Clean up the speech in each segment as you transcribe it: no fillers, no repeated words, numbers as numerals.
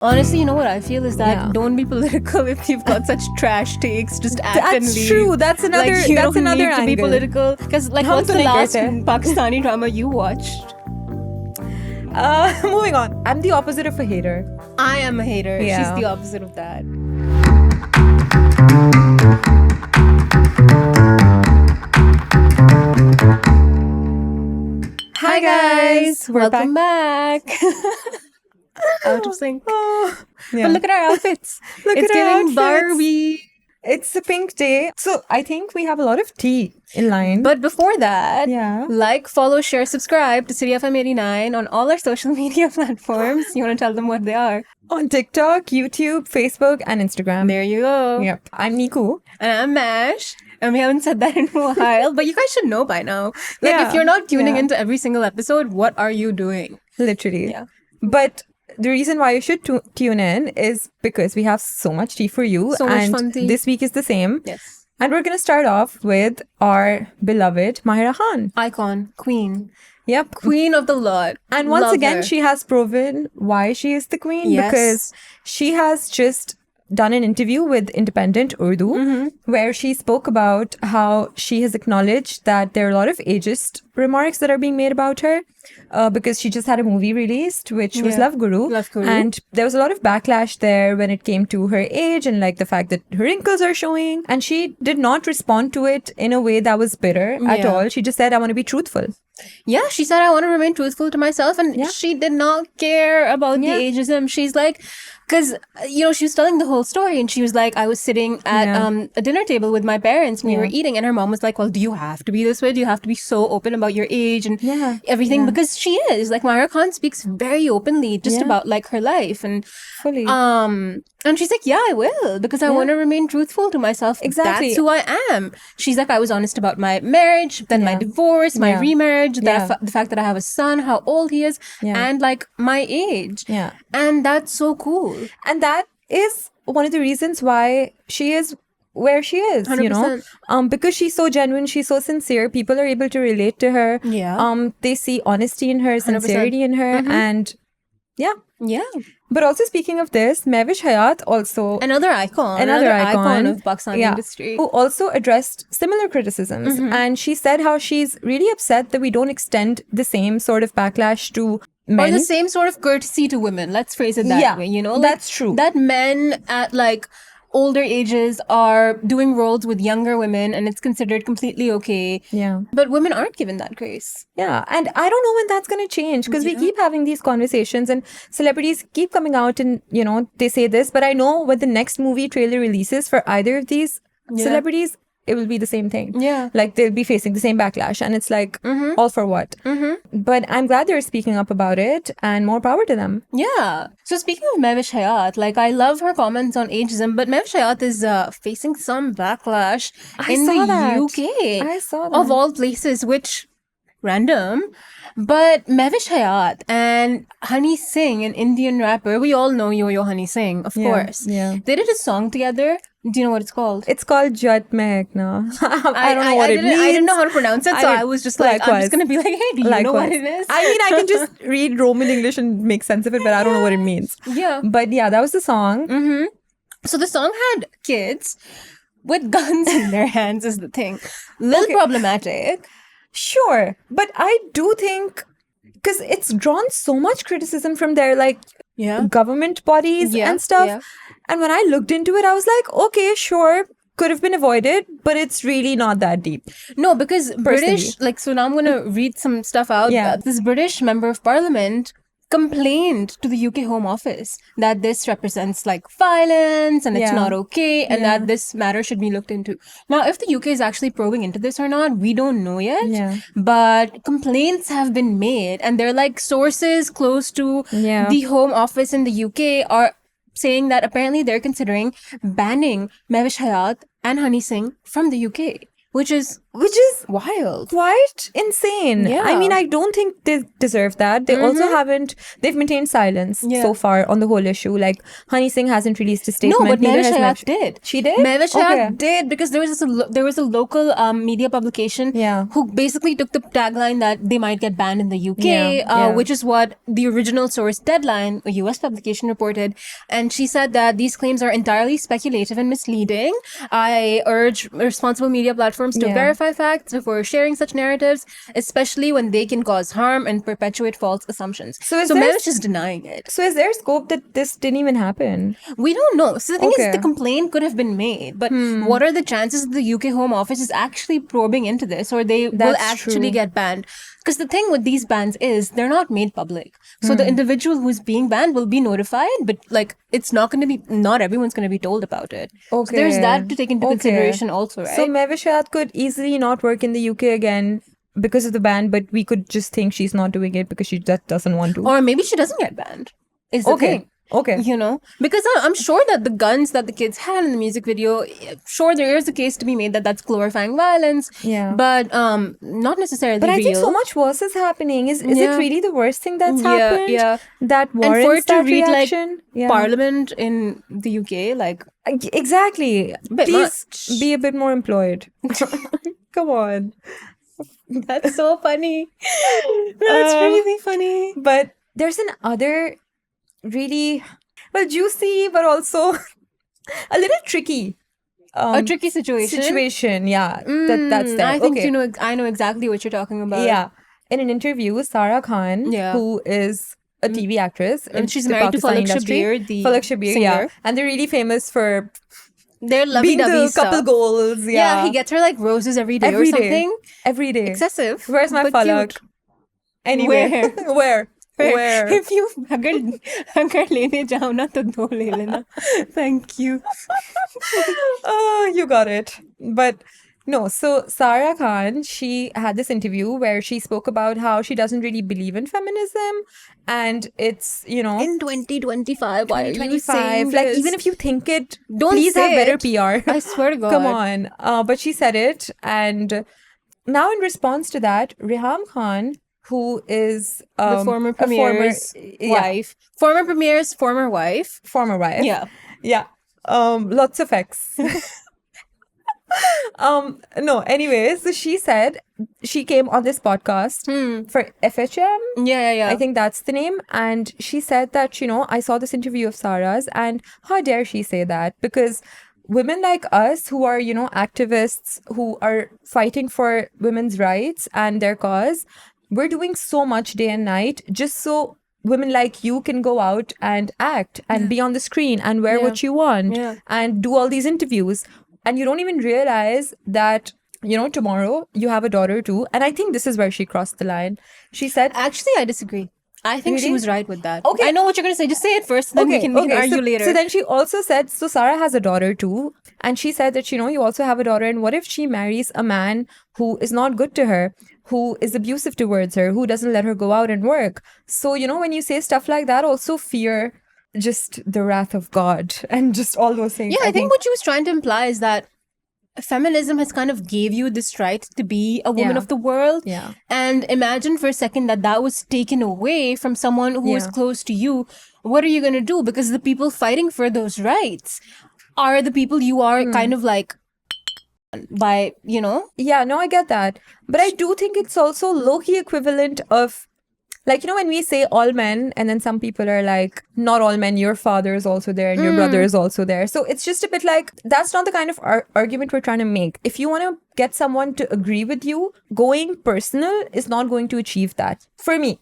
Honestly, you know what I feel is that don't be political if you've got such trash takes. Just act and leave. That's true. That's another. Like, you that's don't another need to angle. be political. Because like, what's the last Pakistani drama you watched? Moving on. I'm the opposite of a hater. I am a hater. Yeah. She's the opposite of that. Hi guys, welcome back. Out of sync. Oh, yeah. But look at our outfits. It's giving Barbie. It's a pink day. So I think we have a lot of tea in line. But before that, Yeah. like, follow, share, subscribe to City FM 89 on all our social media platforms. You want to tell them what they are? On TikTok, YouTube, Facebook, and Instagram. There you go. Yep. I'm Neequ. And I'm Mash. And we haven't said that in a while, but you guys should know by now. Like, if you're not tuning into every single episode, what are you doing? Literally. Yeah. But the reason why you should tune in is because we have so much tea for you. So much fun tea. This week is the same. Yes. And we're going to start off with our beloved Mahira Khan. Icon. Queen. Yep. Queen of the lot. And once Love again, her. she has proven why she is the queen. Yes. Because she has just done an interview with Independent Urdu where she spoke about how she has acknowledged that there are a lot of ageist remarks that are being made about her because she just had a movie released which was Love Guru. Love Guru. And there was a lot of backlash there when it came to her age and like the fact that her wrinkles are showing, and she did not respond to it in a way that was bitter at all. She just said, I want to be truthful. Yeah, she said, I want to remain truthful to myself. And she did not care about the ageism. She's like, because, you know, she was telling the whole story and she was like, I was sitting at a dinner table with my parents and we were eating, and her mom was like, well, do you have to be this way? Do you have to be so open about your age and everything? Because she is. Like, Mahira Khan speaks very openly just about like her life. And Fully. and she's like, yeah, I will, because I want to remain truthful to myself. Exactly. That's who I am. She's like, I was honest about my marriage, then my divorce, my remarriage, the fact that I have a son, how old he is, and like my age. Yeah. And that's so cool. And that is one of the reasons why she is where she is, 100%. you know, because she's so genuine, she's so sincere. People are able to relate to her. Yeah. They see honesty in her, sincerity in her, and yeah. But also speaking of this, Mehwish Hayat also Another icon of Pakistani industry, who also addressed similar criticisms, and she said how she's really upset that we don't extend the same sort of backlash to men. or the same sort of courtesy to women. Let's phrase it that way. You know, like, that's true. That men at like older ages are doing roles with younger women and it's considered completely okay. Yeah. But women aren't given that grace. Yeah. And I don't know when that's going to change, because we keep having these conversations and celebrities keep coming out and, you know, they say this. But I know when the next movie trailer releases for either of these celebrities, it will be the same thing. Yeah. Like they'll be facing the same backlash. And it's like, all for what? But I'm glad they're speaking up about it, and more power to them. Yeah. So speaking of Mehwish Hayat, like, I love her comments on ageism, but Mehwish Hayat is facing some backlash in the UK. I saw that. Of all places, which, random. But Mehwish Hayat and Honey Singh, an Indian rapper, we all know Yo-Yo Honey Singh, of course. Yeah. They did a song together. Do you know what it's called? It's called Jat Mehk na. I don't know what it means. I didn't know how to pronounce it, so I was just like, I'm just going to be like, hey, do you know what it is? I mean, I can just read Roman English and make sense of it, but I don't know what it means. Yeah. But yeah, that was the song. So the song had kids with guns in their hands is the thing. Little problematic. Sure. But I do think, because it's drawn so much criticism from their like government bodies and stuff. Yeah. And when I looked into it, I was like, okay, sure, could have been avoided, but it's really not that deep. No, because British, like, so now I'm going to read some stuff out. Yeah. This British member of parliament complained to the UK Home Office that this represents like violence and it's not okay, and that this matter should be looked into. Now, if the UK is actually probing into this or not, we don't know yet. Yeah. But complaints have been made, and they're like sources close to the Home Office in the UK are saying that apparently they're considering banning Mehwish Hayat and Honey Singh from the UK. which is wild. Quite insane. Yeah. I mean, I don't think they deserve that. They also haven't, they've maintained silence so far on the whole issue. Like, Honey Singh hasn't released a statement. No, but Neither has Hayat did. She did? Mehwish Hayat did, because there was a local media publication who basically took the tagline that they might get banned in the UK, which is what the original source Deadline, a US publication, reported. And she said that these claims are entirely speculative and misleading. I urge responsible media platforms to verify facts before sharing such narratives, especially when they can cause harm and perpetuate false assumptions. So Mehwish is denying it. So is there scope that this didn't even happen? We don't know. So the thing is, the complaint could have been made, but what are the chances that the UK Home Office is actually probing into this, or they will actually get banned? Because the thing with these bans is they're not made public. So the individual who's being banned will be notified, but like it's not going to be, not everyone's going to be told about it. So there's that to take into consideration also, right? So Mehwish Hayat could easily not work in the UK again because of the ban, but we could just think she's not doing it because she just doesn't want to. Or maybe she doesn't get banned. Is the thing. Okay. You know, because I'm sure that the guns that the kids had in the music video, sure, there is a case to be made that that's glorifying violence. Yeah. But not necessarily But I real. think so much worse is happening. Is it really the worst thing that's happened? Yeah. That warrants and for it to that read reaction? like Parliament in the UK, like... Exactly. Please be a bit more employed. Come on. That's so funny. That's really funny. But there's another really, well, juicy, but also a little tricky. A tricky situation. Yeah. That's there. I think I know exactly what you're talking about. Yeah. In an interview, Sarah Khan, who is a TV actress, and she's married to Falak Shabir, the singer. Yeah. And they're really famous for their being lovey-dovey the couple stuff. goals. Yeah, he gets her like roses every day or something. Every day. Excessive. Where's my Falak? Anyway. Where? If you agar lene jao na to do le lena. Thank you. Oh, you got it. But no, so Sarah Khan, she had this interview where she spoke about how she doesn't really believe in feminism, and it's, you know, in 2025, why are you saying like this? even if you think it, don't please say have better it. PR. I swear to God. Come on. But she said it, and now in response to that, Riham Khan, who is the former premier's wife. Former premier's former wife. Yeah. Lots of X. No, anyways, so she said she came on this podcast for FHM. Yeah. I think that's the name. And she said that, you know, I saw this interview of Sarah's, and how dare she say that? Because women like us who are, you know, activists who are fighting for women's rights and their cause, we're doing so much day and night just so women like you can go out and act and be on the screen and wear what you want and do all these interviews. And you don't even realize that, you know, tomorrow you have a daughter too. And I think this is where she crossed the line. She said... Actually, I disagree. I think she was right with that. Okay. I know what you're going to say. Just say it first, then we can argue later. So then she also said, so Sarah has a daughter too. And she said that, you know, you also have a daughter. And what if she marries a man who is not good to her, who is abusive towards her, who doesn't let her go out and work? So, you know, when you say stuff like that, also fear just the wrath of God and just all those things. Yeah, I think what she was trying to imply is that feminism has kind of gave you this right to be a woman of the world. Yeah. And imagine for a second that was taken away from someone who is close to you. What are you going to do? Because the people fighting for those rights are the people you are kind of like by, you know? Yeah, no, I get that. But I do think it's also low-key equivalent of, like, you know, when we say all men, and then some people are like, not all men, your father is also there and your brother is also there. So it's just a bit like, that's not the kind of argument we're trying to make. If you want to get someone to agree with you, going personal is not going to achieve that, for me.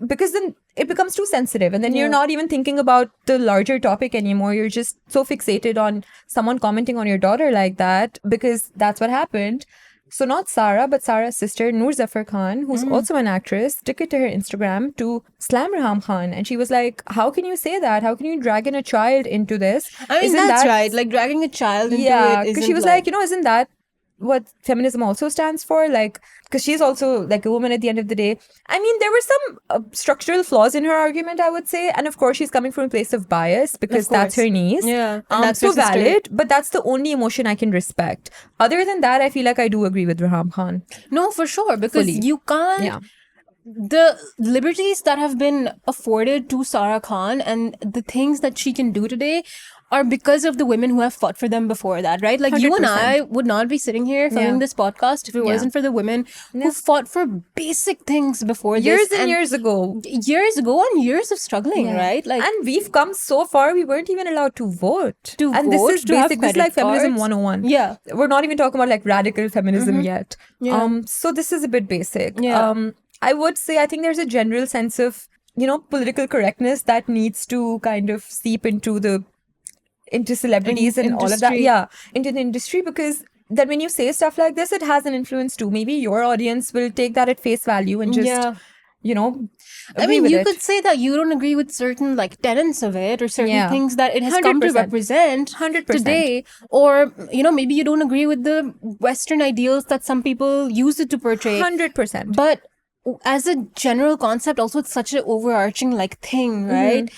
Because then it becomes too sensitive, and then you're not even thinking about the larger topic anymore. You're just so fixated on someone commenting on your daughter like that, because that's what happened. So not Sarah, but Sarah's sister, Noor Zafar Khan, who's also an actress, took it to her Instagram to slam Riham Khan. And she was like, how can you say that? How can you drag in a child into this? I mean, that's right. Like, dragging a child into it because she was like, you know, isn't that what feminism also stands for, like, because she's also like a woman at the end of the day. I mean, there were some structural flaws in her argument, I would say, and of course she's coming from a place of bias because that's her niece. Yeah, and that's so her sister. valid, but that's the only emotion I can respect. Other than that, I feel like I do agree with Raham Khan. No, for sure, because Fully. you can't. Yeah. The liberties that have been afforded to Sara Khan and the things that she can do today are because of the women who have fought for them before that, right? Like 100%. You and I would not be sitting here filming this podcast if it wasn't for the women who fought for basic things before years and years ago and years of struggling, right? Like, and we've come so far, we weren't even allowed to vote. This is basic. This is like feminism 101. Yeah. We're not even talking about like radical feminism yet. Yeah. So this is a bit basic. Yeah. I would say I think there's a general sense of, political correctness that needs to kind of seep into celebrities and all of that. Yeah, into the industry, because that when you say stuff like this, it has an influence too. Maybe your audience will take that at face value and just, I mean, you could say that you don't agree with certain like tenets of it or certain things that it has 100%. Come to represent 100%. Today, or maybe you don't agree with the Western ideals that some people use it to portray. 100%. But as a general concept, also it's such an overarching like thing, right?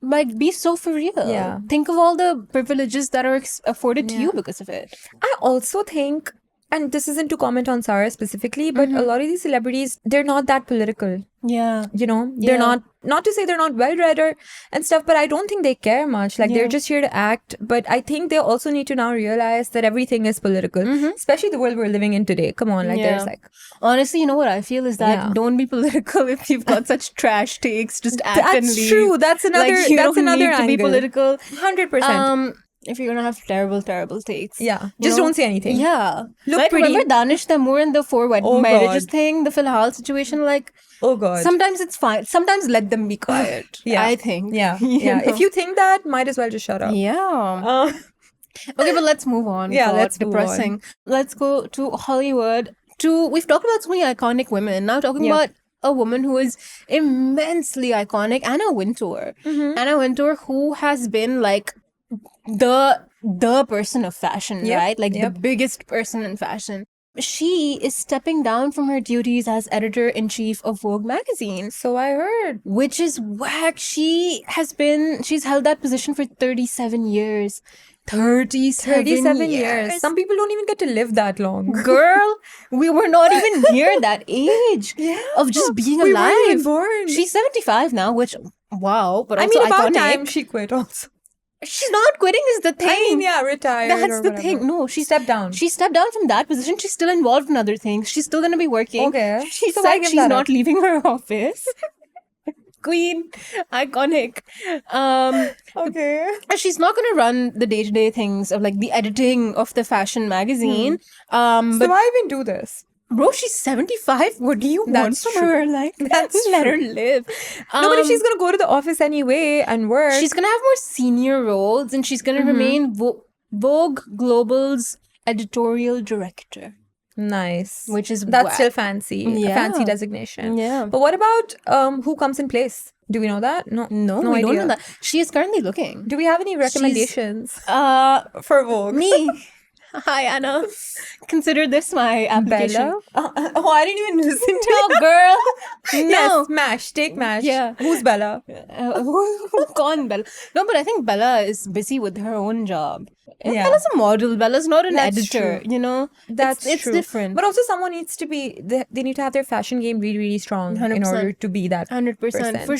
Like, be so for real. Yeah. Think of all the privileges that are afforded to you because of it. I also think, and this isn't to comment on Sara specifically, but a lot of these celebrities, they're not that political. Yeah. They're not to say they're not well-read and stuff, but I don't think they care much. Like, they're just here to act. But I think they also need to now realize that everything is political, especially the world we're living in today. Come on, like, there's like... Honestly, you know what I feel is that don't be political if you've got such trash takes. Just act and leave. That's true. That's another like, you that's don't another need angle. To be political. 100%. If you're gonna have terrible takes. Yeah. Just don't say anything. Yeah. Look like, pretty. Remember Danish Taimur and the 4 marriages thing, the Filhal situation? Like, oh God. Sometimes it's fine. Sometimes let them be quiet. I think. Yeah. Yeah. If you think that, might as well just shut up. Yeah. Okay, but let's move on. Yeah, let's depressing. move on. Let's go to Hollywood. We've talked about so many iconic women. Now talking about a woman who is immensely iconic, Anna Wintour. Anna Wintour, who has been like the person of fashion, right? Like the biggest person in fashion. She is stepping down from her duties as editor-in-chief of Vogue magazine. So I heard. Which is whack. She's held that position for 37 years. 37 years. Some people don't even get to live that long. Girl, we were not even near that age of just being alive. We weren't even born. She's 75 now, which, wow. But also about iconic. Time she quit also. She's not quitting is the thing. Retired. That's the thing. No, she stepped down. She stepped down from that position. She's still involved in other things. She's still going to be working. Okay. She said she's not leaving her office. Queen. Iconic. Okay. She's not going to run the day-to-day things of like the editing of the fashion magazine. So why even do this? Bro, she's 75. What do you want from her? Like, let her live. No, but if she's going to go to the office anyway and work. She's going to have more senior roles and she's going to remain Vogue Global's editorial director. Nice. Which is That's still fancy. A fancy designation. Yeah. But what about who comes in place? Do we know that? No, we idea. don't know that. She is currently looking. Do we have any recommendations for Vogue? Me. Hi, Anna. Consider this my application. Bella? I didn't even listen to it. No, girl. No. Yes, Mash. Take Mash. Yeah. Who's Bella? Gone Bella. No, but I think Bella is busy with her own job. Yeah. Bella's a model. Bella's not an That's editor, true. you know? That's it's true. different. But also someone needs to be, they need to have their fashion game really, really strong 100%. In order to be that 100%. person. For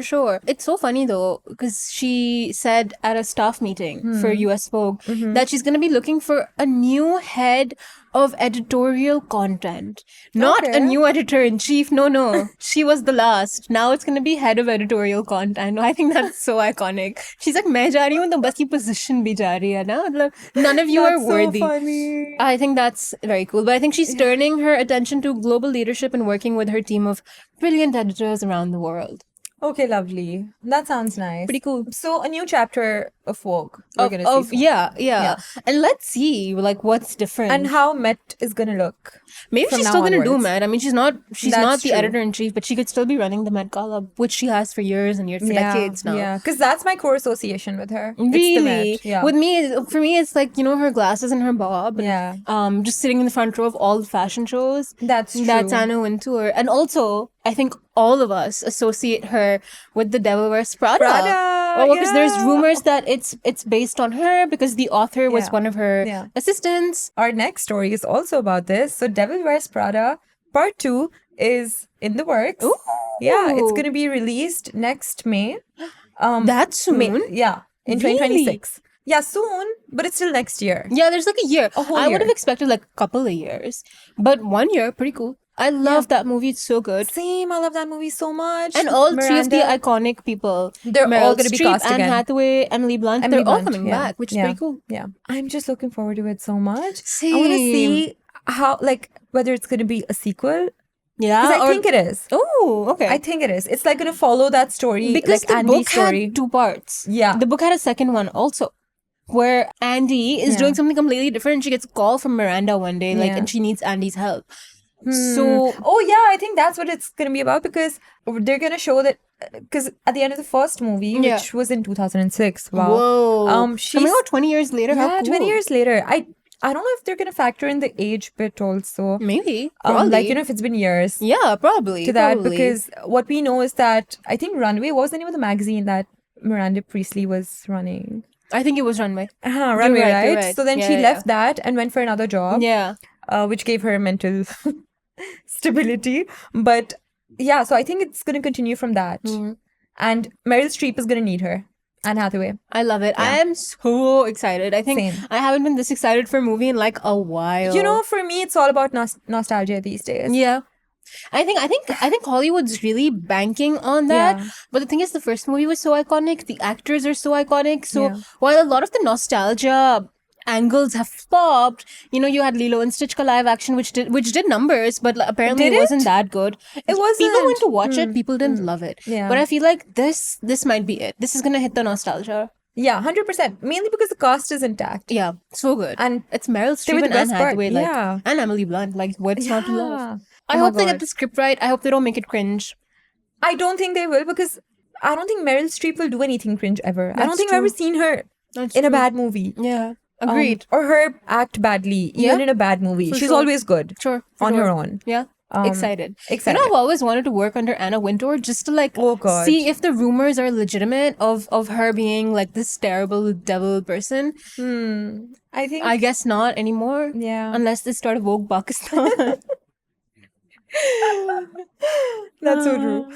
sure. It's so funny though, because she said at a staff meeting for US Vogue that she's going to be looking for a new head of editorial content. Not a new editor-in-chief. No. She was the last. Now it's going to be head of editorial content. I think that's so iconic. She's like, मैं जा रही हूँ तो बस की position भी जा रही है ना. मतलब, none of you are worthy. So funny. I think that's very cool. But I think she's turning her attention to global leadership and working with her team of brilliant editors around the world. Okay, lovely. That sounds nice. Pretty cool. So a new chapter of Vogue we're gonna see soon. Yeah. And let's see like what's different. And how Met is gonna look. Maybe from she's now still gonna do onwards. Met. I mean, she's not That's the true. editor-in-chief, but she could still be running the Met Gala, which she has for years and years, for decades now. Yeah, because that's my core association with her. Really? It's the Met. Yeah. With me, for me, it's like, you know, her glasses and her bob. And, Yeah. just sitting in the front row of all the fashion shows. That's true. That's Anna Wintour. And also, I think all of us associate her with the Devil Wears Prada. Prada, Because there's rumors that it's based on her because the author was one of her assistants. Our next story is also about this. So Devil Wears Prada Part 2 is in the works. Ooh. Yeah, it's going to be released next May. That soon? In 2026. Yeah, soon, but it's still next year. Yeah, there's like a year. A whole I would year. have expected like a couple of years. But 1 year, pretty cool. I love that movie. It's so good. Same, I love that movie so much. And all three of the Miranda. iconic people. They're Meryl all gonna be Streep, cast Anne again. Hathaway, Emily Blunt. Emily they're all Blunt, coming yeah. back, which is Yeah. pretty cool. Yeah. I'm just looking forward to it so much. Same. I want to see how, like, whether it's going to be a sequel. Yeah. Because I think it is. Oh, okay. I think it is. It's like going to follow that story, because like the Andy's book story. had 2 parts. Yeah. The book had a second one also, where Andy is doing something completely different. And she gets a call from Miranda one day, like, and she needs Andy's help. So, Oh yeah, I think that's what it's going to be about, because they're going to show that, because at the end of the first movie, which was in 2006, wow. whoa. She's Coming out 20 years later. How yeah, cool. 20 years later. I don't know if they're going to factor in the age bit also. Maybe. Probably. Like, you know, if it's been years Yeah, probably. to that, probably. because what we know is that, I think Runway, what was the name of the magazine that Miranda Priestley was running? I think it was Runway. Runway, right, you're right? right. So then Yeah, she yeah, left that and went for another job. Yeah. Which gave her mental stability. But yeah, so I think it's going to continue from that. Mm-hmm. And Meryl Streep is going to need her. Anne Hathaway. I love it. I am so excited. I think Same. I haven't been this excited for a movie in like a while. You know, for me, it's all about nostalgia these days. Yeah. I think Hollywood's really banking on that. Yeah. But the thing is, the first movie was so iconic. The actors are so iconic. So Yeah. while a lot of the nostalgia angles have flopped, you know, you had Lilo and Stitch live action, which did numbers, but apparently Did it wasn't it? that good. It wasn't. People went to watch it. People didn't love it. Yeah. But I feel like this might be it. This is gonna hit the nostalgia. Yeah, 100%. Mainly because the cast is intact. Yeah, so good. And it's Meryl they were Streep the and Anne best part. Hathaway, like, Yeah. and Emily Blunt. Like, what's not to love? I Oh my hope they God. get the script right. I hope they don't make it cringe. I don't think they will, because I don't think Meryl Streep will do anything cringe ever. I don't That's think true. I've ever seen her That's in a true. bad movie. Yeah, agreed. Or her act badly, even Yeah. in a bad movie. For She's sure. always good Sure, on sure. her own. Yeah. Excited. You excited. know, I've always wanted to work under Anna Wintour just to like Oh, God. see if the rumors are legitimate of her being like this terrible devil person. I think. I guess not anymore. Yeah. Unless they start a Vogue Pakistan. That's so true.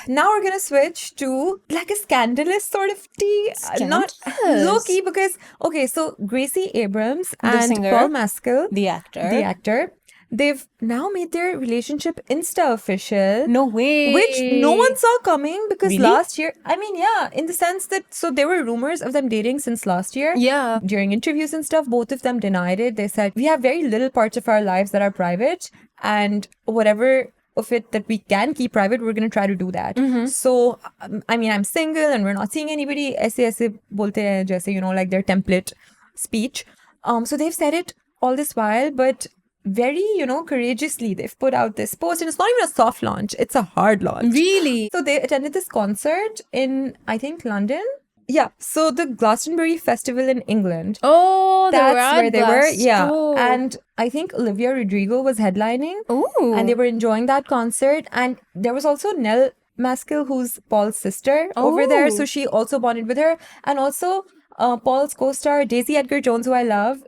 Now we're gonna switch to like a scandalous sort of tea. Not Scandalous? low-key, because okay, so Gracie Abrams The and singer. Paul Mescal, The actor. the actor, they've now made their relationship Insta official. No way. Which no one saw coming, because Really? last year, I mean, yeah, in the sense that, so there were rumors of them dating since last year. Yeah. During interviews and stuff, both of them denied it. They said, we have very little parts of our lives that are private, and whatever of it that we can keep private, we're going to try to do that. So, I mean, I'm single and we're not seeing anybody. Aise bolte hain, jaise, you know, like their template speech. So they've said it all this while, but very, you know, courageously, they've put out this post, and it's not even a soft launch, it's a hard launch. Really? So they attended this concert in, I think, London. Yeah. So the Glastonbury Festival in England. Oh, That's where they were. Yeah. Oh. And I think Olivia Rodrigo was headlining. Ooh. And they were enjoying that concert. And there was also Nell Maskell, who's Paul's sister, over there. So she also bonded with her. And also Paul's co-star, Daisy Edgar-Jones, who I love.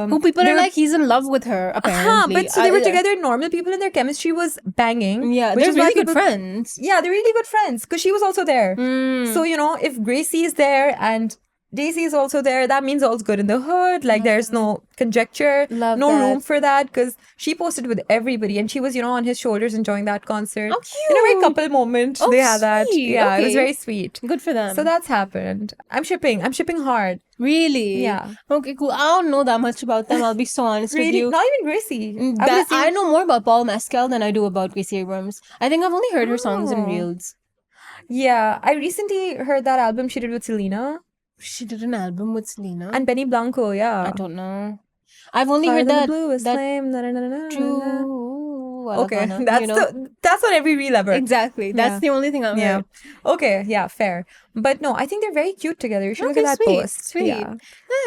Who people are like, he's in love with her, apparently. But so they were together, normal people, and their chemistry was banging. Yeah, which they're is why really good people- friends. Yeah, they're really good friends, because she was also there. So, you know, if Gracie is there and Daisy is also there, that means all's good in the hood. Like, there's no conjecture, Love no that. room for that, because she posted with everybody, and she was, you know, on his shoulders enjoying that concert. Oh, In a very cute. couple moment, Oh, they had that. sweet. Yeah, it was Okay. very sweet. Good for them. So that's happened. I'm shipping hard. Really? Yeah. Okay, cool. I don't know that much about them. I'll be so honest with Really, you. not even Gracie. I know more about Paul Mescal than I do about Gracie Abrams. I think I've only heard her songs in Oh. reels. Yeah, I recently heard that album she did with Selena She did an album with Selena. and Benny Blanco. Yeah, I don't know. I've only Higher heard than that. the bluest that flame. Na, na, na, na, na, na, na. true. Wala Okay, Gana, that's you know? that's on every reel ever. Exactly. That's Yeah. the only thing I've Yeah. heard. Okay. Yeah. Fair. But no, I think they're very cute together. You should look Okay, at that sweet, post. sweet. Yeah.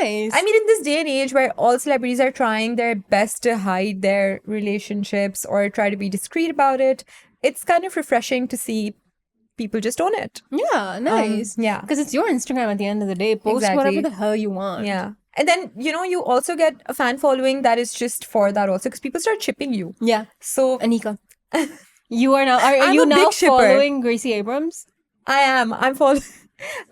Nice. I mean, in this day and age where all celebrities are trying their best to hide their relationships or try to be discreet about it, it's kind of refreshing to see people just own it. Yeah, nice. Yeah. Because it's your Instagram at the end of the day. Post Exactly. whatever the hell you want. Yeah. And then, you also get a fan following that is just for that also because people start chipping you. Yeah. So Anika. You are now. Are I'm you a big now shipper. following Gracie Abrams? I am. I'm following.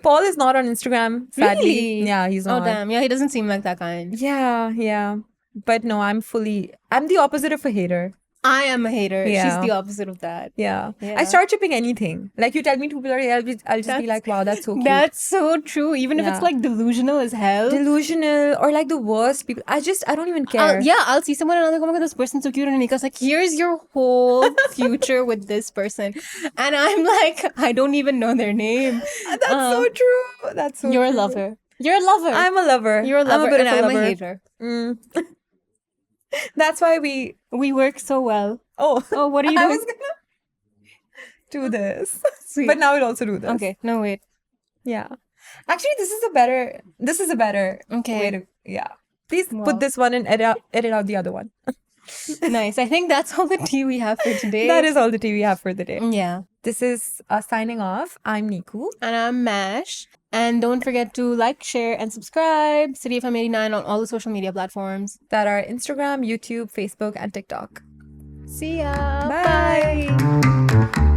Paul is not on Instagram, sadly. Really? Yeah, he's Oh not. damn. Yeah, he doesn't seem like that kind. Yeah. But no, I'm the opposite of a hater. I am a hater. Yeah. She's the opposite of that. Yeah. Yeah. I start chipping anything. Like you tell me to people, I'll just be like, wow, that's so cute. That's so true. Even if Yeah. it's like delusional as hell. Delusional or like the worst people. I don't even care. I'll see someone and I'll go, oh my god, this person's so cute. And Anika's like, here's your whole future with this person. And I'm like, I don't even know their name. That's so true. That's so You're a true. lover. You're a lover. I'm a lover. You're a lover. I'm a bit and of a I'm lover. a hater. Mm. That's why we work so well. Oh, what are you I doing? was gonna do this. Sweet. But now we'll also do this. Okay. No, wait. Yeah. Actually, this is a better Okay. way to, yeah. Please Wow. put this one and edit out the other one. Nice. I think that's all the tea we have for today. That is all the tea we have for the day. Yeah. This is us signing off. I'm Neequ. And I'm Mash. And don't forget to like, share, and subscribe. City FM 89 on all the social media platforms. That are Instagram, YouTube, Facebook, and TikTok. See ya. Bye. Bye.